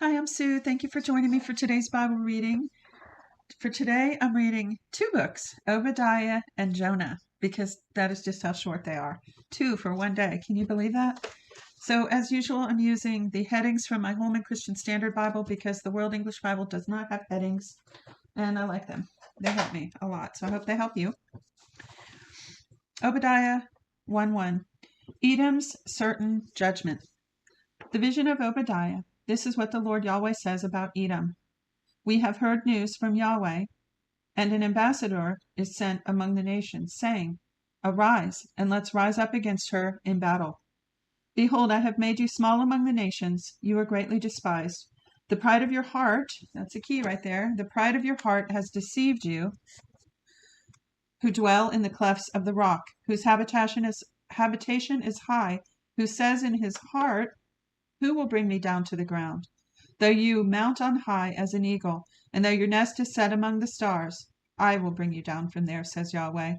Hi, I'm Sue. Thank you for joining me for today's Bible reading. For today, I'm reading two books, Obadiah and Jonah, because that is just how short they are. Two for one day. Can you believe that? So, as usual, I'm using the headings from my Holman Christian Standard Bible because the World English Bible does not have headings, and I like them. They help me a lot, so I hope they help you. Obadiah 1:1. Edom's certain judgment. The vision of Obadiah. This is what the Lord Yahweh says about Edom. We have heard news from Yahweh, and an ambassador is sent among the nations, saying, Arise, and let's rise up against her in battle. Behold, I have made you small among the nations. You are greatly despised. The pride of your heart, that's a key right there, the pride of your heart has deceived you, who dwell in the clefts of the rock, whose habitation is high, who says in his heart, Who will bring me down to the ground? Though you mount on high as an eagle, and though your nest is set among the stars, I will bring you down from there, says Yahweh.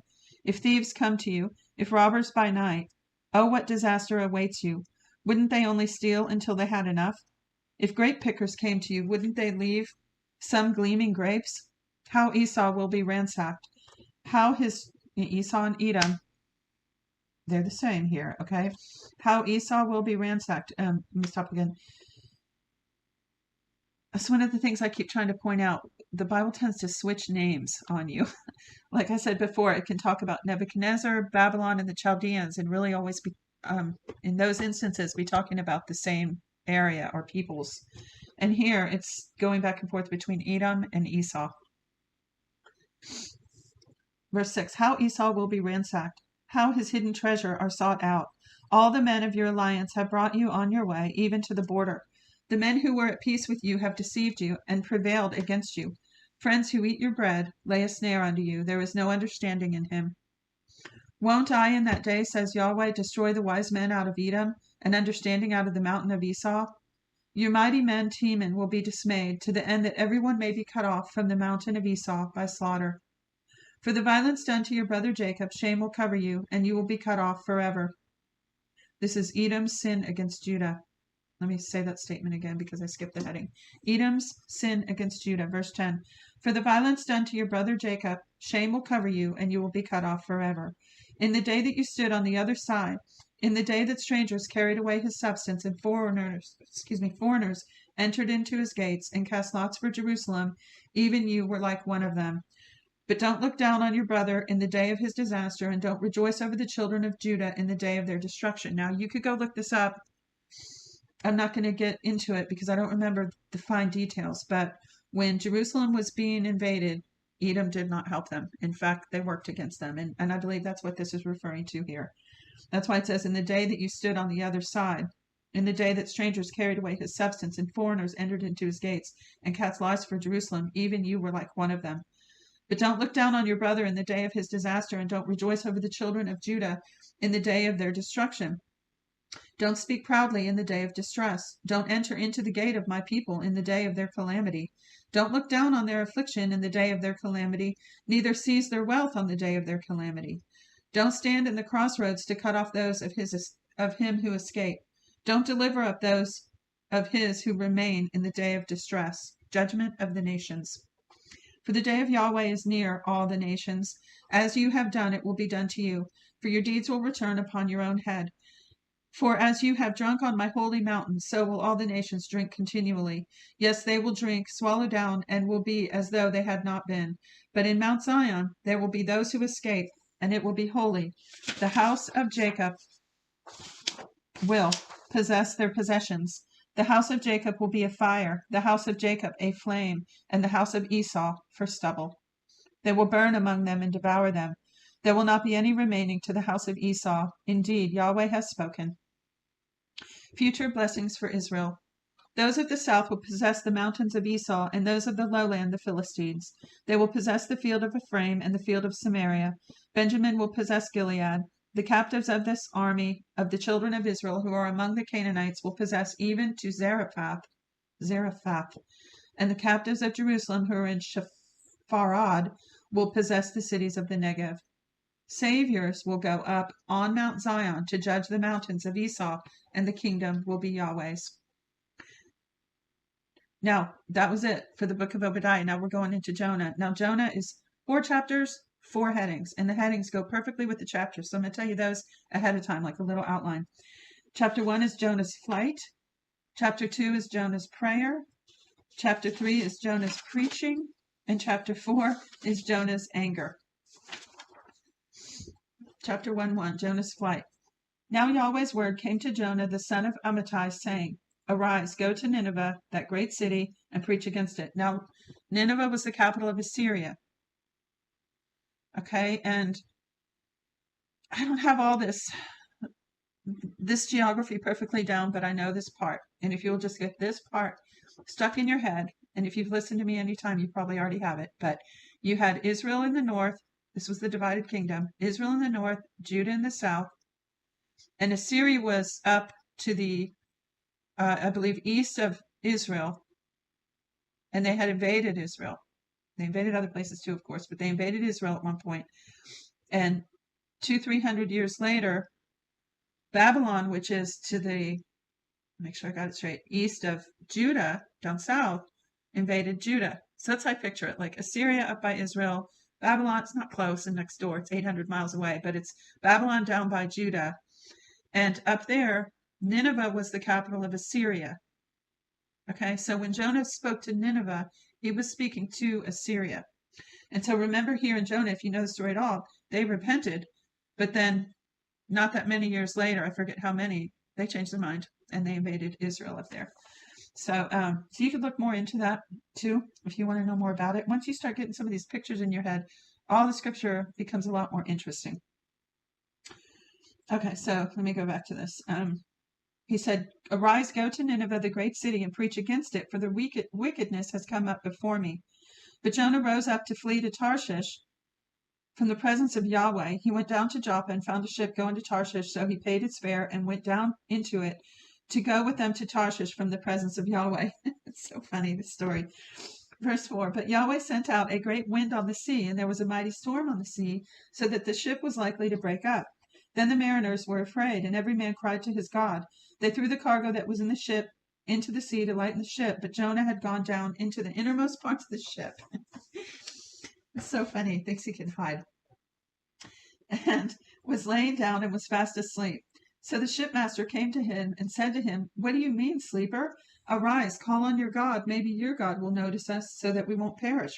If thieves come to you, if robbers by night, oh, what disaster awaits you! Wouldn't they only steal until they had enough? If grape pickers came to you, wouldn't they leave some gleaming grapes? How Esau will be ransacked. How Esau and Edom, they're the same here, okay? How Esau will be ransacked. Let me stop again. That's one of the things I keep trying to point out. The Bible tends to switch names on you. Like I said before, it can talk about Nebuchadnezzar, Babylon, and the Chaldeans, and really always be, in those instances, be talking about the same area or peoples. And here it's going back and forth between Edom and Esau. Verse 6, How Esau will be ransacked, how his hidden treasure are sought out. All the men of your alliance have brought you on your way, even to the border. The men who were at peace with you have deceived you and prevailed against you. Friends who eat your bread lay a snare unto you. There is no understanding in him. Won't I in that day, says Yahweh, destroy the wise men out of Edom and understanding out of the mountain of Esau? Your mighty men, Teman, will be dismayed, to the end that everyone may be cut off from the mountain of Esau by slaughter. For the violence done to your brother Jacob, shame will cover you, and you will be cut off forever. This is Edom's sin against Judah. Let me say that statement again because I skipped the heading. Edom's sin against Judah. Verse 10. For the violence done to your brother Jacob, shame will cover you, and you will be cut off forever. In the day that you stood on the other side, in the day that strangers carried away his substance and foreigners entered into his gates and cast lots for Jerusalem, even you were like one of them. But don't look down on your brother in the day of his disaster, and don't rejoice over the children of Judah in the day of their destruction. Now, you could go look this up. I'm not going to get into it because I don't remember the fine details, but when Jerusalem was being invaded, Edom did not help them. In fact, they worked against them, and I believe that's what this is referring to here. That's why it says, in the day that you stood on the other side, in the day that strangers carried away his substance and foreigners entered into his gates and cast lots for Jerusalem, even you were like one of them. But don't look down on your brother in the day of his disaster, and don't rejoice over the children of Judah in the day of their destruction. Don't speak proudly in the day of distress. Don't enter into the gate of my people in the day of their calamity. Don't look down on their affliction in the day of their calamity, neither seize their wealth on the day of their calamity. Don't stand in the crossroads to cut off those of him who escape. Don't deliver up those of his who remain in the day of distress. Judgment of the nations. For the day of Yahweh is near, all the nations. As you have done, it will be done to you, for your deeds will return upon your own head. For as you have drunk on my holy mountain, so will all the nations drink continually. Yes, they will drink, swallow down, and will be as though they had not been. But in Mount Zion there will be those who escape, and it will be holy. The house of Jacob will possess their possessions. The house of Jacob will be a fire, the house of Jacob a flame, and the house of Esau for stubble. They will burn among them and devour them. There will not be any remaining to the house of Esau. Indeed, Yahweh has spoken. Future blessings for Israel. Those of the south will possess the mountains of Esau, and those of the lowland the Philistines. They will possess the field of Ephraim and the field of Samaria. Benjamin will possess Gilead. The captives of this army of the children of Israel who are among the Canaanites will possess even to Zarephath, and the captives of Jerusalem who are in Sepharad will possess the cities of the Negev. Saviors will go up on Mount Zion to judge the mountains of Esau, and the kingdom will be Yahweh's. Now, that was it for the book of Obadiah. Now we're going into Jonah. Now, Jonah is 4 chapters, 4 headings, and the headings go perfectly with the chapters. So I'm going to tell you those ahead of time, like a little outline. Chapter 1 is Jonah's flight. Chapter 2 is Jonah's prayer. Chapter 3 is Jonah's preaching. And chapter 4 is Jonah's anger. Chapter 1:1, Jonah's flight. Now Yahweh's word came to Jonah, the son of Amittai, saying, Arise, go to Nineveh, that great city, and preach against it. Now, Nineveh was the capital of Assyria. Okay, and I don't have all this geography perfectly down, but I know this part. And if you'll just get this part stuck in your head, and if you've listened to me any time, you probably already have it, but you had Israel in the north. This was the divided kingdom. Israel in the north, Judah in the south, and Assyria was up to the, I believe, east of Israel, and they had invaded Israel. They invaded other places too, of course, but they invaded Israel at one point. And 200-300 years later, Babylon, which is to the, make sure I got it straight, east of Judah, down south, invaded Judah. So that's how I picture it, like Assyria up by Israel. Babylon, it's not close and next door, it's 800 miles away, but it's Babylon down by Judah. And up there, Nineveh was the capital of Assyria. Okay, so when Jonah spoke to Nineveh, he was speaking to Assyria. And so remember here in Jonah, if you know the story at all, they repented, but then not that many years later, I forget how many, they changed their mind and they invaded Israel up there. So, so you could look more into that too, if you want to know more about it. Once you start getting some of these pictures in your head, all the scripture becomes a lot more interesting. Okay, so let me go back to this. He said, Arise, go to Nineveh, the great city, and preach against it, for the wickedness has come up before me. But Jonah rose up to flee to Tarshish from the presence of Yahweh. He went down to Joppa and found a ship going to Tarshish, so he paid its fare and went down into it to go with them to Tarshish from the presence of Yahweh. It's so funny, this story. Verse 4, But Yahweh sent out a great wind on the sea, and there was a mighty storm on the sea, so that the ship was likely to break up. Then the mariners were afraid, and every man cried to his God. They threw the cargo that was in the ship into the sea to lighten the ship, but Jonah had gone down into the innermost parts of the ship. It's so funny, he thinks he can hide. And was laying down and was fast asleep. So the shipmaster came to him and said to him, What do you mean, sleeper? Arise, call on your God. Maybe your God will notice us so that we won't perish.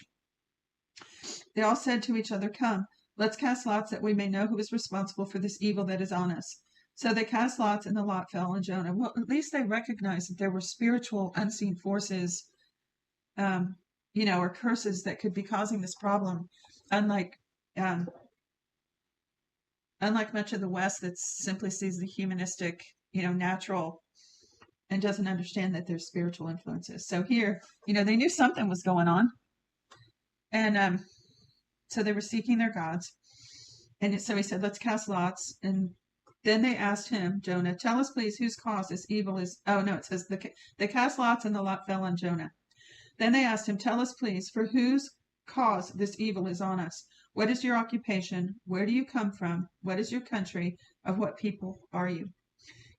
They all said to each other, Come, let's cast lots that we may know who is responsible for this evil that is on us. So they cast lots, and the lot fell on Jonah. Well, at least they recognized that there were spiritual, unseen forces, or curses that could be causing this problem. Unlike much of the West that simply sees the humanistic, natural, and doesn't understand that there's spiritual influences. So here, they knew something was going on. And so they were seeking their gods. And so he said, let's cast lots. And then they asked him, Jonah, tell us please whose cause this evil is. Oh, no, it says they cast lots and the lot fell on Jonah. Then they asked him, tell us please, for whose cause this evil is on us. What is your occupation? Where do you come from? What is your country? Of what people are you?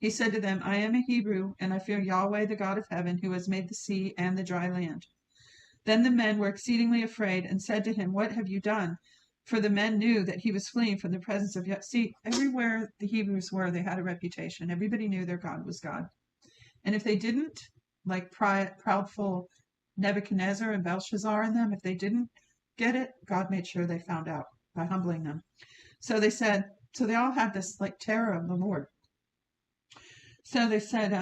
He said to them, I am a Hebrew, and I fear Yahweh, the God of heaven, who has made the sea and the dry land. Then the men were exceedingly afraid and said to him, What have you done? For the men knew that he was fleeing from the presence of Yahweh. See, everywhere the Hebrews were, they had a reputation. Everybody knew their God was God. And if they didn't, like proudful Nebuchadnezzar and Belshazzar and them, if they didn't get it, God made sure they found out by humbling them. So they said, so they all had this like terror of the Lord. So they said,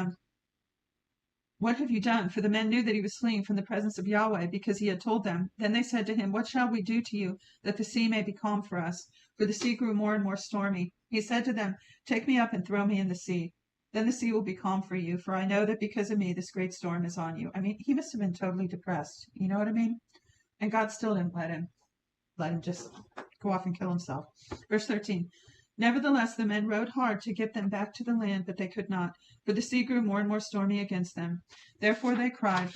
What have you done? For the men knew that he was fleeing from the presence of Yahweh, because he had told them. Then they said to him, What shall we do to you, that the sea may be calm for us? For the sea grew more and more stormy. He said to them, Take me up and throw me in the sea. Then the sea will be calm for you, for I know that because of me this great storm is on you. I mean, he must have been totally depressed. You know what I mean? And God still didn't let him just go off and kill himself. Verse 13. Nevertheless, the men rowed hard to get them back to the land, but they could not, for the sea grew more and more stormy against them. Therefore they cried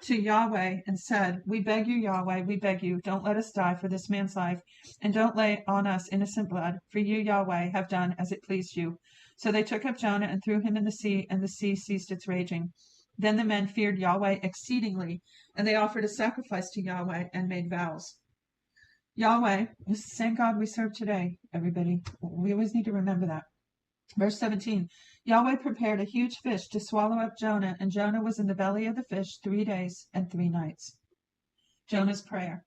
to Yahweh and said, We beg you, Yahweh, we beg you, don't let us die for this man's life, and don't lay on us innocent blood, for you, Yahweh, have done as it pleased you. So they took up Jonah and threw him in the sea, and the sea ceased its raging. Then the men feared Yahweh exceedingly, and they offered a sacrifice to Yahweh and made vows. Yahweh is the same God we serve today, everybody. We always need to remember that. Verse 17, Yahweh prepared a huge fish to swallow up Jonah, and Jonah was in the belly of the fish 3 days and 3 nights. Jonah's prayer.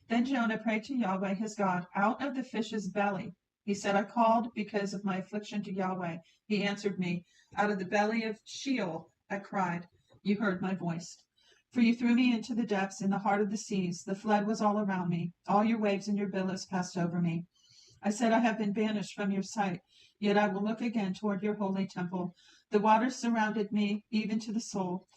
Then Jonah prayed to Yahweh his God out of the fish's belly. He said, I called because of my affliction to Yahweh. He answered me. Out of the belly of Sheol I cried. You heard my voice. For you threw me into the depths, in the heart of the seas. The flood was all around me. All your waves and your billows passed over me. I said, I have been banished from your sight, yet I will look again toward your holy temple. The waters surrounded me, even to the soul.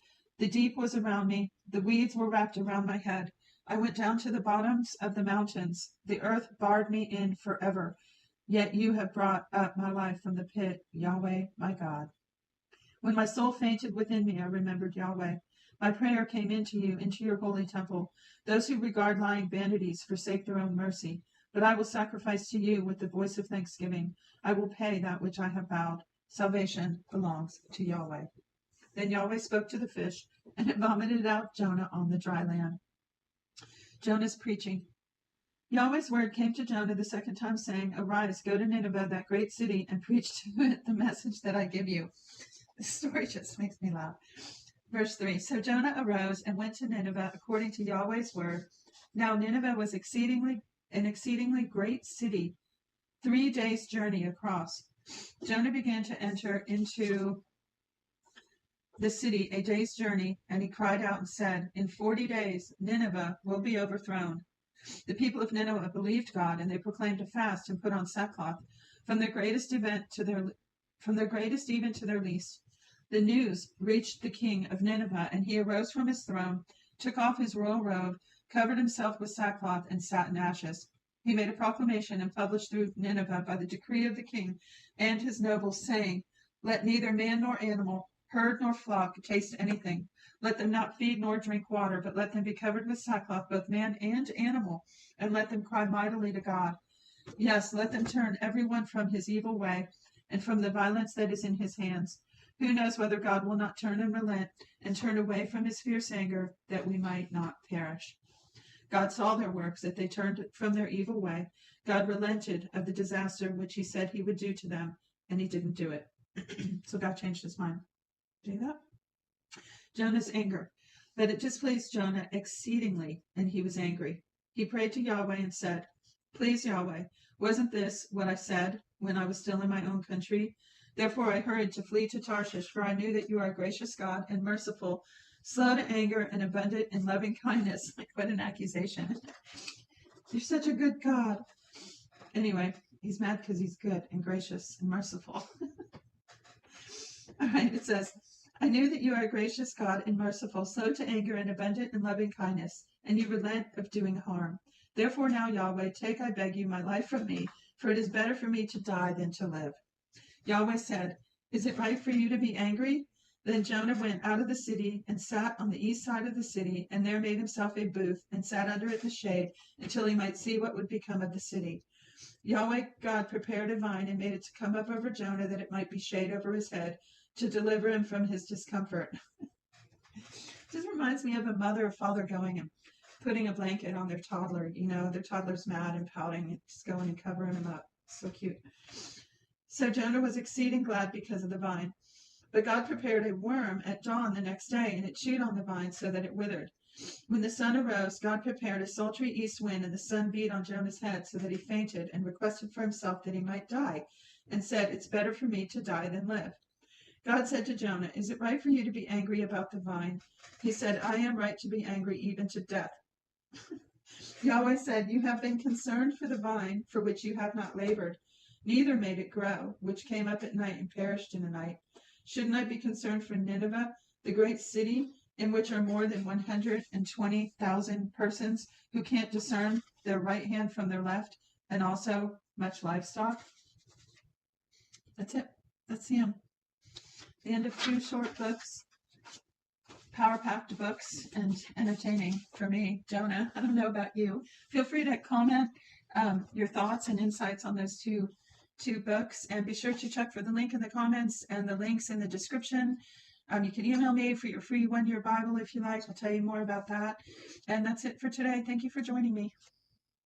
The deep was around me. The weeds were wrapped around my head. I went down to the bottoms of the mountains. The earth barred me in forever. Yet you have brought up my life from the pit, Yahweh, my God. When my soul fainted within me, I remembered Yahweh. My prayer came into you, into your holy temple. Those who regard lying vanities forsake their own mercy. But I will sacrifice to you with the voice of thanksgiving. I will pay that which I have vowed. Salvation belongs to Yahweh. Then Yahweh spoke to the fish, and it vomited out Jonah on the dry land. Jonah's preaching. Yahweh's word came to Jonah the second time, saying, Arise, go to Nineveh, that great city, and preach to it the message that I give you. This story just makes me laugh. Verse 3, So Jonah arose and went to Nineveh according to Yahweh's word. Now Nineveh was an exceedingly great city, 3 days' journey across. Jonah began to enter into the city a day's journey, and he cried out and said, In 40 days Nineveh will be overthrown. The people of Nineveh believed God, and they proclaimed a fast and put on sackcloth, from their greatest even to their least. The news reached the king of Nineveh, and he arose from his throne, took off his royal robe, covered himself with sackcloth, and sat in ashes. He made a proclamation and published through Nineveh by the decree of the king and his nobles, saying, Let neither man nor animal, herd nor flock taste anything. Let them not feed nor drink water, but let them be covered with sackcloth, both man and animal, and let them cry mightily to God. Yes, let them turn every one from his evil way and from the violence that is in his hands. Who knows whether God will not turn and relent and turn away from his fierce anger, that we might not perish. God saw their works, that they turned from their evil way. God relented of the disaster which he said he would do to them, and he didn't do it. So God changed his mind. See that? Jonah's anger. But it displeased Jonah exceedingly, and he was angry. He prayed to Yahweh and said, Please, Yahweh, wasn't this what I said when I was still in my own country? Therefore I hurried to flee to Tarshish, for I knew that you are a gracious God and merciful, slow to anger and abundant in loving kindness. Like, what an accusation. You're such a good God. Anyway, he's mad because he's good and gracious and merciful. All right, it says, I knew that you are a gracious God and merciful, slow to anger and abundant in loving kindness, and you relent of doing harm. Therefore now, Yahweh, take, I beg you, my life from me, for it is better for me to die than to live. Yahweh said, Is it right for you to be angry? Then Jonah went out of the city and sat on the east side of the city, and there made himself a booth and sat under it in the shade until he might see what would become of the city. Yahweh God prepared a vine and made it to come up over Jonah, that it might be shade over his head, to deliver him from his discomfort. This reminds me of a mother or father going and putting a blanket on their toddler. You know, their toddler's mad and pouting, and just going and covering him up. So cute. So Jonah was exceeding glad because of the vine. But God prepared a worm at dawn the next day, and it chewed on the vine so that it withered. When the sun arose, God prepared a sultry east wind, and the sun beat on Jonah's head so that he fainted and requested for himself that he might die, and said, It's better for me to die than live. God said to Jonah, Is it right for you to be angry about the vine? He said, I am right to be angry even to death. Yahweh said, You have been concerned for the vine, for which you have not labored, neither made it grow, which came up at night and perished in a night. Shouldn't I be concerned for Nineveh, the great city, in which are more than 120,000 persons who can't discern their right hand from their left, and also much livestock? That's it. That's the end. The end of 2 short books, power-packed books, and entertaining for me. Jonah, I don't know about you. Feel free to comment your thoughts and insights on those two books, and be sure to check for the link in the comments and the links in the description. You can email me for your free 1-year Bible if you like. I'll tell you more about that. And that's it for today. Thank you for joining me.